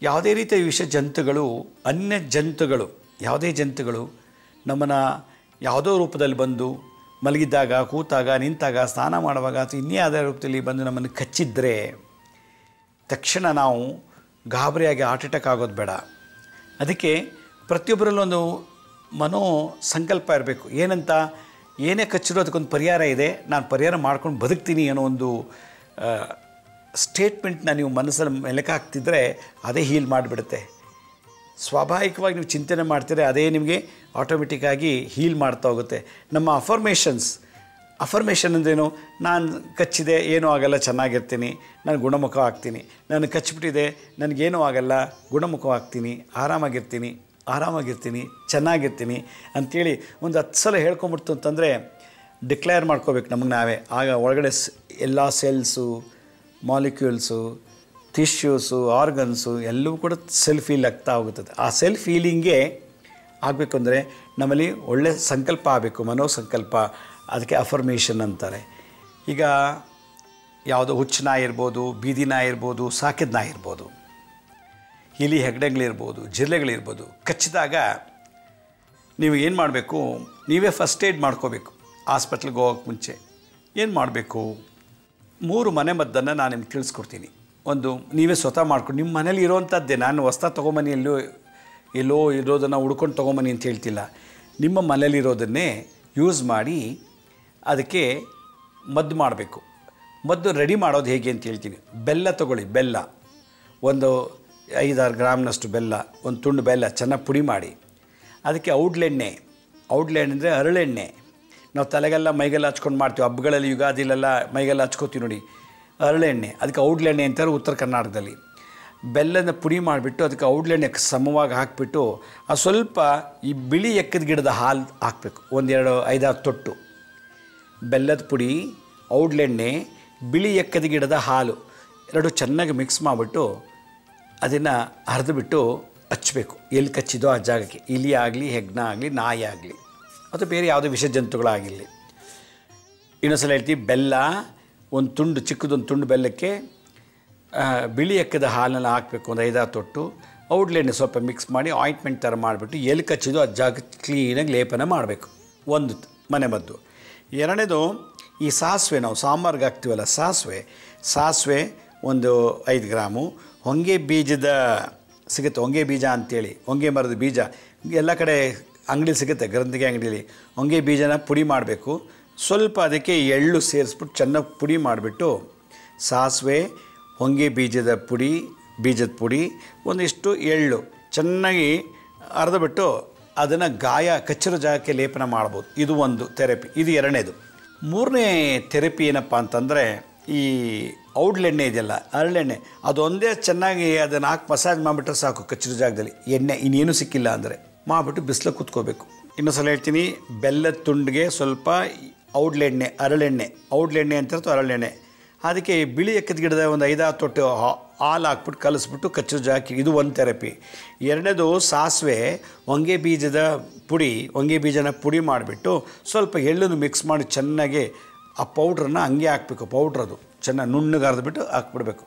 ಯಾವುದೇ ರೀತಿಯ ವಿಷ ಜಂತುಗಳು, ಅನ್ಯ ಜಂತುಗಳು, ಯಾವುದೇ ಜಂತುಗಳು ನಮ್ಮನ್ನು ಯಾವುದೋ ರೂಪದಲ್ಲಿ ಬಂದು ಮಲಗಿದ್ದಾಗ, ಕೂತಾಗ, ನಿಂತಾಗ, ಸ್ನಾನ ಮಾಡುವಾಗ ಅಥವಾ ಇನ್ನೇ ಯಾವುದೇ ರೂಪದಲ್ಲಿ ಬಂದು ನಮ್ಮನ್ನು ಕಚ್ಚಿದ್ರೆ ತಕ್ಷಣ ನಾವು ಗಾಬರಿಯಾಗಿ ಹಾರ್ಟ್ ಅಟ್ಯಾಕ್ ಆಗೋದು ಬೇಡ. ಅದಕ್ಕೆ ಪ್ರತಿಯೊಬ್ಬರಲ್ಲೊಂದು ಮನೋ ಸಂಕಲ್ಪ ಇರಬೇಕು. ಏನಂತ, ಏನೇ ಕಚ್ಚಿರೋ ಅದಕ್ಕೊಂದು ಪರಿಹಾರ ಇದೆ, ನಾನು ಪರಿಹಾರ ಮಾಡ್ಕೊಂಡು ಬದುಕ್ತೀನಿ ಅನ್ನೋ ಒಂದು ಸ್ಟೇಟ್ಮೆಂಟ್ನ ನೀವು ಮನಸ್ಸಲ್ಲಿ ಮೆಲುಕು ಹಾಕ್ತಿದ್ರೆ ಅದೇ ಹೀಲ್ ಮಾಡಿಬಿಡುತ್ತೆ. ಸ್ವಾಭಾವಿಕವಾಗಿ ನೀವು ಚಿಂತನೆ ಮಾಡ್ತೀರ, ಅದೇ ನಿಮಗೆ ಆಟೋಮೆಟಿಕ್ಕಾಗಿ ಹೀಲ್ ಮಾಡ್ತಾ ಹೋಗುತ್ತೆ. ನಮ್ಮ ಅಫರ್ಮೇಷನ್ ಅಂದ್ರೇನು, ನಾನು ಕಚ್ಚಿದೆ ಏನೂ ಆಗಲ್ಲ, ಚೆನ್ನಾಗಿರ್ತೀನಿ, ನಾನು ಗುಣಮುಖ ಆಗ್ತೀನಿ, ನಾನು ಕಚ್ಚಿಬಿಟ್ಟಿದೆ ನನಗೇನೂ ಆಗಲ್ಲ, ಗುಣಮುಖವಾಗ್ತೀನಿ, ಆರಾಮಾಗಿರ್ತೀನಿ, ಚೆನ್ನಾಗಿರ್ತೀನಿ ಅಂಥೇಳಿ ಒಂದು 10 ಸಲ ಹೇಳ್ಕೊಂಬಿಡ್ತು ಅಂತಂದರೆ ಡಿಕ್ಲೇರ್ ಮಾಡ್ಕೋಬೇಕು ನಮಗೆ ನಾವೇ. ಆಗ ಒಳಗಡೆ ಎಲ್ಲ ಸೆಲ್ಸು, ಮಾಲಿಕ್ಯೂಲ್ಸು, ಟಿಶ್ಯೂಸು, ಆರ್ಗನ್ಸು ಎಲ್ಲವೂ ಕೂಡ ಸೆಲ್ಫ್ ಹೀಲ್ ಆಗ್ತಾ ಹೋಗುತ್ತದೆ. ಆ ಸೆಲ್ಫ್ ಹೀಲಿಂಗೇ ಆಗಬೇಕು ಅಂದರೆ ನಮ್ಮಲ್ಲಿ ಒಳ್ಳೆಯ ಸಂಕಲ್ಪ ಆಗಬೇಕು, ಮನೋಸಂಕಲ್ಪ. ಅದಕ್ಕೆ ಅಫರ್ಮೇಷನ್ ಅಂತಾರೆ. ಈಗ ಯಾವುದೋ ಹುಚ್ಚು ನಾಯಿ ಇರ್ಬೋದು, ಬೀದಿ ನಾಯಿ ಇರ್ಬೋದು, ಸಾಕಿದ ನಾಯಿ ಇರ್ಬೋದು, ಇಲಿ ಹೆಗ್ಡೆಗಳಿರ್ಬೋದು, ಜಿರಳೆಗಳಿರ್ಬೋದು, ಕಚ್ಚಿದಾಗ ನೀವು ಏನು ಮಾಡಬೇಕು, ನೀವೇ ಫಸ್ಟ್ ಏಡ್ ಮಾಡ್ಕೋಬೇಕು. ಹಾಸ್ಪಿಟ್ಲಿಗೆ ಹೋಗೋಕ್ಕೆ ಮುಂಚೆ ಏನು ಮಾಡಬೇಕು, 3 ಮನೆ ಮದ್ದನ್ನು ನಾನು ನಿಮ್ಗೆ ತಿಳಿಸ್ಕೊಡ್ತೀನಿ. ಒಂದು ನೀವೇ ಸ್ವತಃ ಮಾಡ್ಕೊಂಡು ನಿಮ್ಮ ಮನೇಲಿ ಇರೋವಂಥದ್ದೇ, ನಾನು ಹೊಸ್ದಾಗಿ ತೊಗೊಂಬನಿ ಎಲ್ಲೂ ಎಲ್ಲೋ ಇರೋದನ್ನು ಹುಡ್ಕೊಂಡು ತೊಗೊಂಬನ್ನಿ ಅಂತ ಹೇಳ್ತಿಲ್ಲ. ನಿಮ್ಮ ಮನೇಲಿರೋದನ್ನೇ ಯೂಸ್ ಮಾಡಿ ಅದಕ್ಕೆ ಮದ್ದು ಮಾಡಬೇಕು. ಮದ್ದು ರೆಡಿ ಮಾಡೋದು ಹೇಗೆ ಅಂತ ಹೇಳ್ತೀನಿ. ಬೆಲ್ಲ ತೊಗೊಳ್ಳಿ. ಬೆಲ್ಲ ಒಂದು 5-6 ಗ್ರಾಮ್ನಷ್ಟು ಬೆಲ್ಲ, ಒಂದು ತುಂಡು ಬೆಲ್ಲ ಚೆನ್ನಾಗಿ ಪುಡಿ ಮಾಡಿ ಅದಕ್ಕೆ ಔಡ್ಲೆಣ್ಣೆ ಅಂದರೆ ಹರಳೆಣ್ಣೆ. ನಾವು ತಲೆಗೆಲ್ಲ ಮೈಗೆಲ್ಲ ಹಚ್ಕೊಂಡು ಮಾಡ್ತೀವಿ, ಹಬ್ಬಗಳಲ್ಲಿ ಯುಗಾದಿಲೆಲ್ಲ ಮೈಗೆಲ್ಲ ಹಚ್ಕೋತೀವಿ ನೋಡಿ, ಹರಳೆಣ್ಣೆ. ಅದಕ್ಕೆ ಔಡ್ಲೆಣ್ಣೆ ಅಂತಾರೆ ಉತ್ತರ ಕರ್ನಾಟಕದಲ್ಲಿ. ಬೆಲ್ಲನ ಪುಡಿ ಮಾಡಿಬಿಟ್ಟು ಅದಕ್ಕೆ ಔಡ್ಲೆಣ್ಣೆ ಸಮವಾಗಿ ಹಾಕಿಬಿಟ್ಟು ಅದು ಸ್ವಲ್ಪ ಈ ಬಿಳಿ ಎಕ್ಕದ ಗಿಡದ ಹಾಲು ಹಾಕಬೇಕು. 5-6 ತೊಟ್ಟು ಬೆಲ್ಲದ ಪುಡಿ, ಔಡ್ಲೆಣ್ಣೆ, ಬಿಳಿ ಎಕ್ಕದ ಗಿಡದ ಹಾಲು ಎರಡು ಚೆನ್ನಾಗಿ ಮಿಕ್ಸ್ ಮಾಡಿಬಿಟ್ಟು ಅದನ್ನು ಹರಿದುಬಿಟ್ಟು ಹಚ್ಚಬೇಕು. ಎಲ್ಲಿ ಕಚ್ಚಿದೋ ಆ ಜಾಗಕ್ಕೆ, ಇಲಿ ಆಗಲಿ, ಹೆಗ್ಣ ಆಗಲಿ, ನಾಯಿ ಆಗಲಿ, ಅಥವಾ ಬೇರೆ ಯಾವುದೇ ವಿಷ ಜಂತುಗಳಾಗಿರಲಿ. ಇನ್ನೊಂದ್ಸಲ ಹೇಳ್ತೀವಿ, ಬೆಲ್ಲ ಒಂದು ತುಂಡು, ಚಿಕ್ಕದೊಂದು ತುಂಡು ಬೆಲ್ಲಕ್ಕೆ ಬಿಳಿ ಎಕ್ಕದ ಹಾಲನ್ನು ಹಾಕಬೇಕು. ಒಂದು 5-6 ತೊಟ್ಟು ಔಡ್ಲೆಣ್ಣೆ ಸ್ವಲ್ಪ ಮಿಕ್ಸ್ ಮಾಡಿ ಆಯಿಂಟ್ಮೆಂಟ್ ಥರ ಮಾಡಿಬಿಟ್ಟು ಎಲ್ಲಿ ಕಚ್ಚಿದೋ ಆ ಜಾಗಕ್ಕೆ ಕ್ಲೀನಾಗಿ ಲೇಪನ ಮಾಡಬೇಕು. ಒಂದು ಮನೆಮದ್ದು. ಎರಡನೇದು ಈ ಸಾಸಿವೆ, ನಾವು ಸಾಂಬಾರ್ಗೆ ಹಾಕ್ತೀವಲ್ಲ ಸಾಸಿವೆ ಒಂದು 5 ಗ್ರಾಮು. ಹೊಂಗೆ ಬೀಜದ ಸಿಗುತ್ತೆ, ಹೊಂಗೆ ಬೀಜ ಅಂಥೇಳಿ, ಹೊಂಗೆ ಮರದ ಬೀಜ ಎಲ್ಲ ಕಡೆ ಅಂಗಡಿ ಸಿಗುತ್ತೆ, ಗ್ರಂಥಿಗೆ ಅಂಗಡಿಯಲ್ಲಿ. ಹೊಂಗೆ ಬೀಜನ ಪುಡಿ ಮಾಡಬೇಕು. ಸ್ವಲ್ಪ ಅದಕ್ಕೆ ಎಳ್ಳು ಸೇರಿಸ್ಬಿಟ್ಟು ಚೆನ್ನಾಗಿ ಪುಡಿ ಮಾಡಿಬಿಟ್ಟು ಸಾಸಿವೆ, ಹೊಂಗೆ ಬೀಜದ ಪುಡಿ, ಒಂದಿಷ್ಟು ಎಳ್ಳು ಚೆನ್ನಾಗಿ ಅರ್ಧಬಿಟ್ಟು ಅದನ್ನು ಕಚ್ಚಿರೋ ಜಾಗಕ್ಕೆ ಲೇಪನ ಮಾಡ್ಬೋದು. ಇದು ಒಂದು ಥೆರಪಿ. ಇದು ಎರಡನೇದು. ಮೂರನೇ ಥೆರಪಿ ಏನಪ್ಪ ಅಂತಂದರೆ ಈ ಔಡ್ಲೆಣ್ಣೆ ಇದೆಯಲ್ಲ, ಹರಳೆಣ್ಣೆ, ಅದೊಂದೇ ಚೆನ್ನಾಗಿ ಅದನ್ನು ಹಾಕಿ ಮಸಾಜ್ ಮಾಡಿಬಿಟ್ರೆ ಸಾಕು. ಕಚ್ಚಿರೋ ಜಾಗದಲ್ಲಿ ಎಣ್ಣೆ ಇನ್ನೇನು ಸಿಕ್ಕಿಲ್ಲ ಅಂದರೆ ಮಾಡಿಬಿಟ್ಟು ಬಿಸಿಲು ಕೂತ್ಕೋಬೇಕು. ಇನ್ನೊಂದ್ಸಲ ಹೇಳ್ತೀನಿ, ಬೆಲ್ಲದ ತುಂಡಿಗೆ ಸ್ವಲ್ಪ ಔಡ್ಲೆಣ್ಣೆ, ಔಡ್ಲೆಣ್ಣೆ ಅಂತ ಹರಳೆಣ್ಣೆ, ಅದಕ್ಕೆ ಬಿಳಿ ಎಕ್ಕದ ಗಿಡದ ಒಂದು 5-6 ತೊಟ್ಟು ಹಾಲು ಹಾಕ್ಬಿಟ್ಟು ಕಲಿಸ್ಬಿಟ್ಟು ಕಚ್ಚಿರೋ ಜಾಗಕ್ಕೆ. ಇದು ಒಂದು ಥೆರಪಿ. ಎರಡನೇದು ಸಾಸಿವೆ, ಹೊಂಗೆ ಬೀಜನ ಪುಡಿ ಮಾಡಿಬಿಟ್ಟು ಸ್ವಲ್ಪ ಎಳ್ಳನ್ನು ಮಿಕ್ಸ್ ಮಾಡಿ ಚೆನ್ನಾಗಿ ಆ ಪೌಡ್ರನ್ನು ಹಂಗೆ ಹಾಕಬೇಕು. ಪೌಡ್ರದು ಚೆನ್ನಾಗಿ ನುಣ್ಣಗೆ ಅರ್ದ್ಬಿಟ್ಟು ಹಾಕ್ಬಿಡ್ಬೇಕು.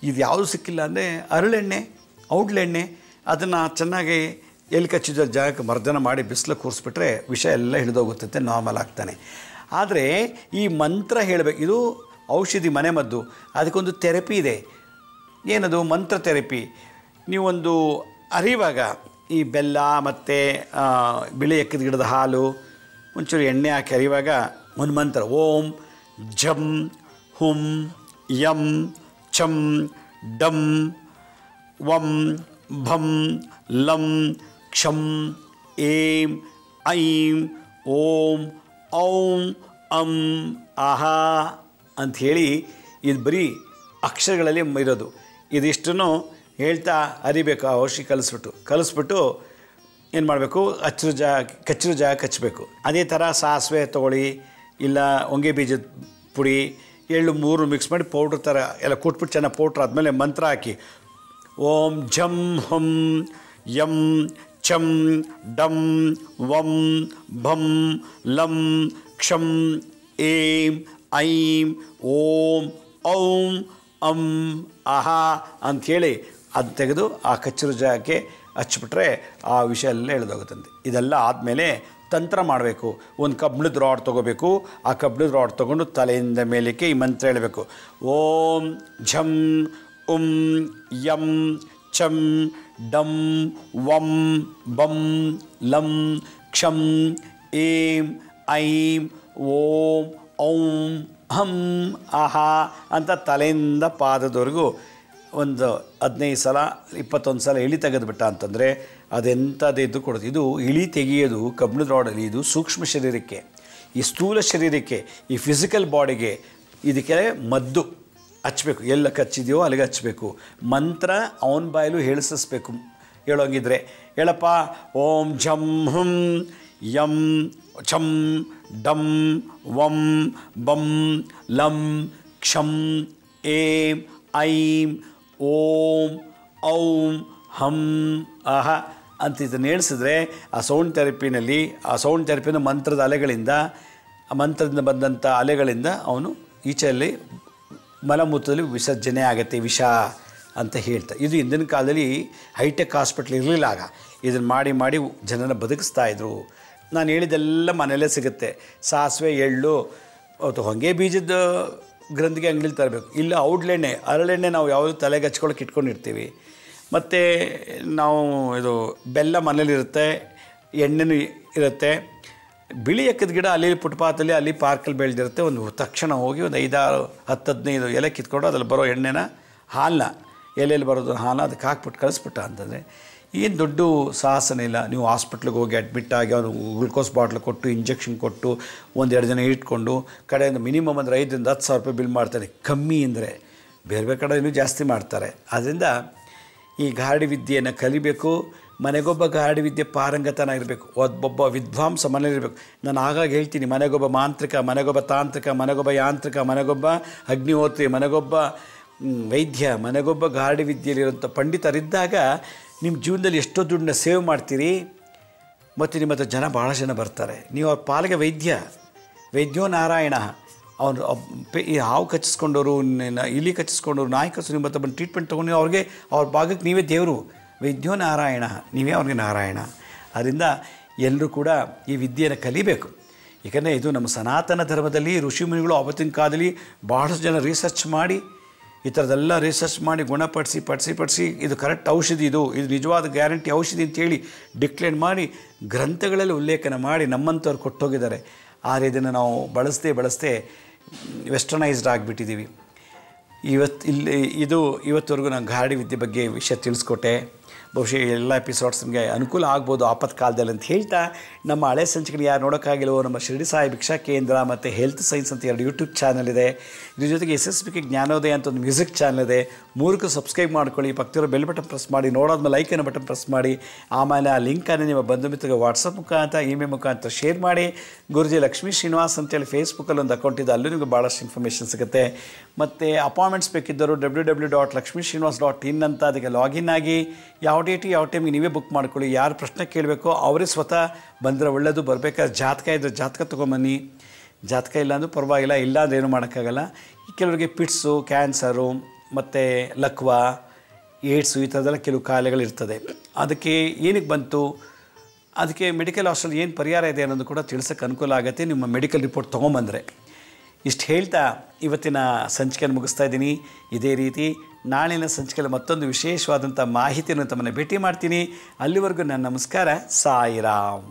ಇದು ಯಾವುದು ಸಿಕ್ಕಿಲ್ಲ ಅಂದರೆ ಹರಳೆಣ್ಣೆ, ಔಡ್ಲೆಣ್ಣೆ, ಅದನ್ನು ಚೆನ್ನಾಗಿ ಎಲ್ಲಿ ಕಚ್ಚಿದ ಜಾಗಕ್ಕೆ ಮರ್ದನ ಮಾಡಿ ಬಿಸಿಲು ಕೂರಿಸ್ಬಿಟ್ರೆ ವಿಷ ಎಲ್ಲ ಹಿಡಿದೋಗುತ್ತಂತೆ, ನಾರ್ಮಲ್ ಆಗ್ತಾನೆ. ಆದರೆ ಈ ಮಂತ್ರ ಹೇಳಬೇಕು. ಇದು ಔಷಧಿ, ಮನೆಮದ್ದು. ಅದಕ್ಕೊಂದು ಥೆರಪಿ ಇದೆ. ಏನದು? ಮಂತ್ರ ಥೆರಪಿ. ನೀವೊಂದು ಅರಿವಾಗ ಈ ಬೆಲ್ಲ ಮತ್ತು ಬಿಳಿ ಎಕ್ಕದ ಗಿಡದ ಹಾಲು ಒಂಚೂರು ಎಣ್ಣೆ ಹಾಕಿ ಅರಿವಾಗ ಒಂದು ಮಂತ್ರ, ಓಂ ಝಂ ಹುಂ ಯಂ ಚಂ ಡಂ ವಂ ಭಂ ಲಂ ಕ್ಷಂ ಏಂ ಐಂ ಓಂ ಔಂ ಅಂ ಆಹಾ ಅಂಥೇಳಿ, ಇದು ಬರೀ ಅಕ್ಷರಗಳಲ್ಲಿ ಇರೋದು. ಇದಿಷ್ಟನ್ನು ಹೇಳ್ತಾ ಅರಿಬೇಕು. ಆ ಔಷಧಿ ಕಲಿಸ್ಬಿಟ್ಟು ಏನು ಮಾಡಬೇಕು, ಕಚ್ಚಿರೋ ಜಾಗ ಹಚ್ಚಬೇಕು. ಅದೇ ಥರ ಸಾಸಿವೆ ತೊಗೊಳ್ಳಿ, ಇಲ್ಲ ಹೊಂಗೆ ಬೀಜದ ಪುಡಿ, ಎಳ್ಳು 3 ಮಿಕ್ಸ್ ಮಾಡಿ ಪೌಡ್ರ್ ಥರ ಎಲ್ಲ ಕೊಟ್ಬಿಟ್ಟು ಚೆನ್ನಾಗಿ ಪೌಡ್ರ್ ಆದಮೇಲೆ ಮಂತ್ರ ಹಾಕಿ, ಓಂ ಝಂ ಹುಂ ಯಂ ಚಂ ಡಂ ವಂ ಭಂ ಲಂ ಕ್ಷಂ ಏಂ ಐಂ ಓಂ ಔಂ ಅಂ ಆಹಾ ಅಂಥೇಳಿ ಅದು ತೆಗೆದು ಆ ಕಚ್ಚಿರೋ ಜಾಗಕ್ಕೆ ಹಚ್ಬಿಟ್ರೆ ಆ ವಿಷಯ ಎಲ್ಲ ಎಳೆದೋಗುತ್ತಂತೆ. ಇದೆಲ್ಲ ಆದಮೇಲೆ ತಂತ್ರ ಮಾಡಬೇಕು. ಒಂದು ಕಬ್ಬಿಣದ ರಾಡ್ ತೊಗೋಬೇಕು. ಆ ಕಬ್ಬಿಣದ ರಾಡ್ ತೊಗೊಂಡು ತಲೆಯಿಂದ ಮೇಲಕ್ಕೆ ಈ ಮಂತ್ರ ಹೇಳಬೇಕು. ಓಂ ಝಂ ಉಂ ಯಂ ಚಂ ಡಂ ವಂ ಬಂ ಲಂ ಕ್ಷಂ ಏಂ ಐಂ ಓಂ ಔಂ ಹಂ ಆಹಾ ಅಂತ ತಲೆಯಿಂದ ಪಾದದವರೆಗೂ ಒಂದು 15 ಸಲ 21 ಸಲ ಇಳಿ ತೆಗೆದುಬಿಟ್ಟ ಅಂತಂದರೆ ಅದೆಂಥದ್ದು ಕೊಡುತ್ತೆ. ಇದು ಇಳಿ ತೆಗೆಯೋದು ಕಬ್ಬಿಣದ ರಾಡಲ್ಲಿ, ಇದು ಸೂಕ್ಷ್ಮ ಶರೀರಕ್ಕೆ, ಈ ಸ್ಥೂಲ ಶರೀರಕ್ಕೆ, ಈ ಫಿಸಿಕಲ್ ಬಾಡಿಗೆ ಇದಕ್ಕೆ ಮದ್ದು ಹಚ್ಚಬೇಕು. ಎಲ್ಲ ಕಚ್ಚಿದೆಯೋ ಅಲ್ಲಿಗೆ ಹಚ್ಚಬೇಕು. ಮಂತ್ರ ಅವನ ಬಾಯಲ್ಲೂ ಹೇಳಿಸ್ಬೇಕು. ಹೇಳೋಂಗಿದ್ರೆ ಹೇಳಪ್ಪ, ಓಂ ಝಂ ಹುಂ ಯಂ ಛಂ ಡಂ ವಂ ಬಂ ಲಂ ಕ್ಷಂ ಏಂ ಐಂ ಓಂ ಔಂ ಹಂ ಅಹ ಅಂತ ಇದನ್ನು ಹೇಳಿಸಿದ್ರೆ ಆ ಸೌಂಡ್ ಥೆರಪಿನ ಮಂತ್ರದ ಅಲೆಗಳಿಂದ, ಆ ಮಂತ್ರದಿಂದ ಬಂದಂಥ ಅಲೆಗಳಿಂದ ಅವನು ಈಚೆಯಲ್ಲಿ ಮಲಮೂತ್ರದಲ್ಲಿ ವಿಸರ್ಜನೆ ಆಗುತ್ತೆ ವಿಷ ಅಂತ ಹೇಳ್ತಾರೆ. ಇದು ಹಿಂದಿನ ಕಾಲದಲ್ಲಿ ಹೈಟೆಕ್ ಹಾಸ್ಪಿಟ್ಲ್ ಇರಲಿಲ್ಲ. ಆಗ ಇದನ್ನು ಮಾಡಿ ಜನನ ಬದುಕಿಸ್ತಾಯಿದ್ರು. ನಾನು ಹೇಳಿದೆಲ್ಲ ಮನೆಯಲ್ಲೇ ಸಿಗುತ್ತೆ. ಸಾಸಿವೆ, ಎಳ್ಳು, ಹೊಂಗೆ ಬೀಜದ ಗ್ರಂಥಿಗೆ ಅಂಗಡಿಲಿ ತರಬೇಕು. ಇಲ್ಲ ಔಡ್ಲೆಣ್ಣೆ, ಹರಳೆಣ್ಣೆ ನಾವು ಯಾವುದು ತಲೆಗೆ ಹಚ್ಕೊಳ್ಳೋಕೆ ಇಟ್ಕೊಂಡಿರ್ತೀವಿ. ಮತ್ತು ನಾವು ಇದು ಬೆಲ್ಲ ಮನೇಲಿರುತ್ತೆ, ಎಣ್ಣೆನೂ ಇರುತ್ತೆ. ಬಿಳಿ ಎಕ್ಕದ ಗಿಡ ಅಲ್ಲಿ ಫುಟ್ಪಾತಲ್ಲಿ ಅಲ್ಲಿ ಪಾರ್ಕಲ್ಲಿ ಬೆಳೆದಿರುತ್ತೆ. ಒಂದು ತಕ್ಷಣ ಹೋಗಿ ಒಂದು 5-10-15 ಎಲೆ ಕಿತ್ಕೊಂಡು ಅದ್ರಲ್ಲಿ ಬರೋ ಎಣ್ಣೆನ ಹಾಲನ್ನ ಎಲೆಯಲ್ಲಿ ಬರೋದು ಹಾಲನ್ನ ಅದಕ್ಕೆ ಹಾಕ್ಬಿಟ್ಟು ಕಳಿಸ್ಬಿಟ್ಟ ಅಂತಂದರೆ ಏನು ದೊಡ್ಡ ಸಾಹಸನೇ ಇಲ್ಲ. ನೀವು ಹಾಸ್ಪಿಟ್ಲಿಗೆ ಹೋಗಿ ಅಡ್ಮಿಟ್ ಆಗಿ ಅವನು ಗ್ಲುಕೋಸ್ ಬಾಟ್ಲ್ ಕೊಟ್ಟು ಇಂಜೆಕ್ಷನ್ ಕೊಟ್ಟು 1-2 ದಿನ ಇಟ್ಕೊಂಡು ಕಡೆಯಿಂದ ಮಿನಿಮಮ್ ಅಂದರೆ 5,000-10,000 ರೂಪಾಯಿ ಬಿಲ್ ಮಾಡ್ತಾರೆ. ಕಮ್ಮಿ ಅಂದರೆ ಬೇರೆ ಕಡೆ ಇನ್ನೂ ಜಾಸ್ತಿ ಮಾಡ್ತಾರೆ. ಆದ್ದರಿಂದ ಈ ಗಾಡಿ ವಿದ್ಯೆಯನ್ನು ಕಲಿಬೇಕು. ಮನೆಗೊಬ್ಬ ಗಾಡಿ ವಿದ್ಯೆ ಪಾರಂಗತನ ಇರಬೇಕು. ಒಬ್ಬೊಬ್ಬ ವಿದ್ವಾಂಸ ಮನೇಲಿರಬೇಕು. ನಾನು ಆಗಾಗ ಹೇಳ್ತೀನಿ, ಮನೆಗೊಬ್ಬ ಮಾಂತ್ರಿಕ, ಮನೆಗೊಬ್ಬ ತಾಂತ್ರಿಕ, ಮನೆಗೊಬ್ಬ ಯಾಂತ್ರಿಕ, ಮನೆಗೊಬ್ಬ ಅಗ್ನಿಹೋತ್ರಿ, ಮನೆಗೊಬ್ಬ ವೈದ್ಯ, ಮನೆಗೊಬ್ಬ ಗಾಡಿ ವಿದ್ಯೆಯಲ್ಲಿರುವಂಥ ಪಂಡಿತರಿದ್ದಾಗ ನಿಮ್ಮ ಜೀವನದಲ್ಲಿ ಎಷ್ಟೋ ದುಡ್ಡನ್ನ ಸೇವ್ ಮಾಡ್ತೀರಿ ಮತ್ತು ನಿಮ್ಮ ಹತ್ರ ಜನ ಭಾಳ ಜನ ಬರ್ತಾರೆ. ನೀವು ಅವ್ರ ಪಾಲಿಗೆ ವೈದ್ಯೋ ನಾರಾಯಣ. ಅವನು ಈ ಹಾವು ಕಚ್ಚಿಸ್ಕೊಂಡವರು, ಇಲಿ ಕಚ್ಚಿಸ್ಕೊಂಡವರು, ನಾಯಿ ಕಚ್ಚಿಸ್ ನಿಮ್ಮ ಹತ್ರ ಬಂದು ಟ್ರೀಟ್ಮೆಂಟ್ ತೊಗೊಂಡು ಅವ್ರಿಗೆ ಅವ್ರ ಭಾಗಕ್ಕೆ ನೀವೇ ದೇವರು. ವೈದ್ಯೋ ನಾರಾಯಣ, ನೀವೇ ಅವ್ರಿಗೆ ನಾರಾಯಣ. ಅದರಿಂದ ಎಲ್ಲರೂ ಕೂಡ ಈ ವಿದ್ಯೆಯನ್ನು ಕಲಿಬೇಕು. ಏಕೆಂದರೆ ಇದು ನಮ್ಮ ಸನಾತನ ಧರ್ಮದಲ್ಲಿ ಋಷಿಮುನಿಗಳು ಆವತ್ತಿನ ಕಾಲದಲ್ಲಿ ಭಾಳಷ್ಟು ಜನ ರಿಸರ್ಚ್ ಮಾಡಿ ಈ ಥರದ್ದೆಲ್ಲ ರಿಸರ್ಚ್ ಮಾಡಿ ಗುಣಪಡಿಸಿ ಇದು ಕರೆಕ್ಟ್ ಔಷಧಿ, ಇದು ನಿಜವಾದ ಗ್ಯಾರಂಟಿ ಔಷಧಿ ಅಂತೇಳಿ ಡಿಕ್ಲೇರ್ ಮಾಡಿ ಗ್ರಂಥಗಳಲ್ಲಿ ಉಲ್ಲೇಖನ ಮಾಡಿ ನಮ್ಮಂಥವ್ರು ಕೊಟ್ಟೋಗಿದ್ದಾರೆ. ಆದರೆ ಇದನ್ನು ನಾವು ಬಳಸದೆ ವೆಸ್ಟರ್ನೈಸ್ಡ್ ಆಗಿಬಿಟ್ಟಿದ್ದೀವಿ. ಇವತ್ತವರೆಗೂ ನಾನು ಗಾಡಿ ವಿದ್ಯೆ ಬಗ್ಗೆ ವಿಷಯ ತಿಳಿಸ್ಕೊಟ್ಟೆ. ಬಹುಶಃ ಎಲ್ಲ ಎಪಿಸೋಡ್ಸ್ ನಿಮಗೆ ಅನುಕೂಲ ಆಗ್ಬೋದು ಆಪತ್ತು ಕಾಲದಲ್ಲಿ ಅಂತ ಹೇಳ್ತಾ, ನಮ್ಮ ಹಳೆ ಸಂಚಿಕೆನ ಯಾರು ನೋಡೋಕ್ಕಾಗಿಲ್ಲವೋ ನಮ್ಮ ಶಿರಡಿ ಸಾಯಿ ಭಿಕ್ಷಾ ಕೇಂದ್ರ ಮತ್ತು ಹೆಲ್ತ್ ಸೈನ್ಸ್ ಅಂತ 2 ಯೂಟ್ಯೂಬ್ ಚಾನಲ್ ಇದೆ. ಇದ್ರ ಜೊತೆಗೆ SSBK ಜ್ಞಾನೋದಯ ಅಂತ ಒಂದು ಮ್ಯೂಸಿಕ್ ಚಾನಲ್ ಇದೆ. 3ಕ್ಕೂ ಸಬ್ಸ್ಕ್ರೈಬ್ ಮಾಡ್ಕೊಳ್ಳಿ. ಪಕ್ಕದಲ್ಲಿರೋ ಬೆಲ್ ಬಟನ್ ಪ್ರೆಸ್ ಮಾಡಿ, ನೋಡೋದ್ಮೇಲೆ ಲೈಕ್ ಅನ್ನೋ ಬಟನ್ ಪ್ರೆಸ್ ಮಾಡಿ. ಆಮೇಲೆ ಆ ಲಿಂಕನ್ನು ನಿಮ್ಮ ಬಂಧು ಮಿತ್ರರಿಗೆ ವಾಟ್ಸಪ್ ಮುಖಾಂತರ ಇಮೇಲ್ ಮುಖಾಂತರ ಶೇರ್ ಮಾಡಿ. ಗುರುಜಿ ಲಕ್ಷ್ಮೀ ಶ್ರೀನಿವಾಸ್ ಅಂತೇಳಿ ಫೇಸ್ಬುಕ್ಕಲ್ಲಿ ಒಂದು ಅಕೌಂಟ್ ಇದೆ, ಅಲ್ಲೂ ನಿಮಗೆ ಭಾಳಷ್ಟು ಇನ್ಫಾರ್ಮೇಷನ್ ಸಿಗುತ್ತೆ. ಮತ್ತು ಅಪಾಯಿಂಟ್ಮೆಂಟ್ಸ್ ಬೇಕಿದ್ದರು www.lakshmisrinivas.in ಅಂತ ಅದಕ್ಕೆ ಲಾಗಿನ್ ಆಗಿ ಯಾವ ಡೇಟು ಯಾವ ಟೈಮಿಗೆ ನೀವೇ ಬುಕ್ ಮಾಡ್ಕೊಳ್ಳಿ. ಯಾರು ಪ್ರಶ್ನೆ ಕೇಳಬೇಕೋ ಅವರೇ ಸ್ವತಃ ಬಂದರೆ ಒಳ್ಳೆಯದು. ಬರಬೇಕಾದ್ರೆ ಜಾತಕ ಇದ್ದರೆ ಜಾತಕ ತೊಗೊಂಬನ್ನಿ. ಜಾತಕ ಇಲ್ಲ ಅಂದರೂ ಪರವಾಗಿಲ್ಲ, ಇಲ್ಲ ಅಂದರೆ ಏನೂ ಮಾಡೋಕ್ಕಾಗಲ್ಲ. ಕೆಲವರಿಗೆ ಪಿಟ್ಸು, ಕ್ಯಾನ್ಸರು ಮತ್ತು ಲಕ್ವಾ, ಏಡ್ಸು ಈ ಥರದ್ದೆಲ್ಲ ಕೆಲವು ಕಾಯಿಲೆಗಳಿರ್ತದೆ. ಅದಕ್ಕೆ ಏನಕ್ಕೆ ಬಂತು, ಅದಕ್ಕೆ ಮೆಡಿಕಲ್ ಹಾಸ್ಟೆಲ್ ಏನು ಪರಿಹಾರ ಇದೆ ಅನ್ನೋದು ಕೂಡ ತಿಳಿಸೋಕ್ಕೆ ಅನುಕೂಲ ಆಗುತ್ತೆ ನಿಮ್ಮ ಮೆಡಿಕಲ್ ರಿಪೋರ್ಟ್ ತೊಗೊಂಬಂದರೆ. ಇಷ್ಟು ಹೇಳ್ತಾ ಇವತ್ತಿನ ಸಂಚಿಕೆಯನ್ನು ಮುಗಿಸ್ತಾ ಇದ್ದೀನಿ. ಇದೇ ರೀತಿ ನಾಳಿನ ಸಂಚಿಕೆಯಲ್ಲಿ ಮತ್ತೊಂದು ವಿಶೇಷವಾದಂಥ ಮಾಹಿತಿಯನ್ನು ತಮ್ಮನ್ನು ಭೇಟಿ ಮಾಡ್ತೀನಿ. ಅಲ್ಲಿವರೆಗೂ ನನ್ನ ನಮಸ್ಕಾರ. ಸಾಯಿರಾಮ್.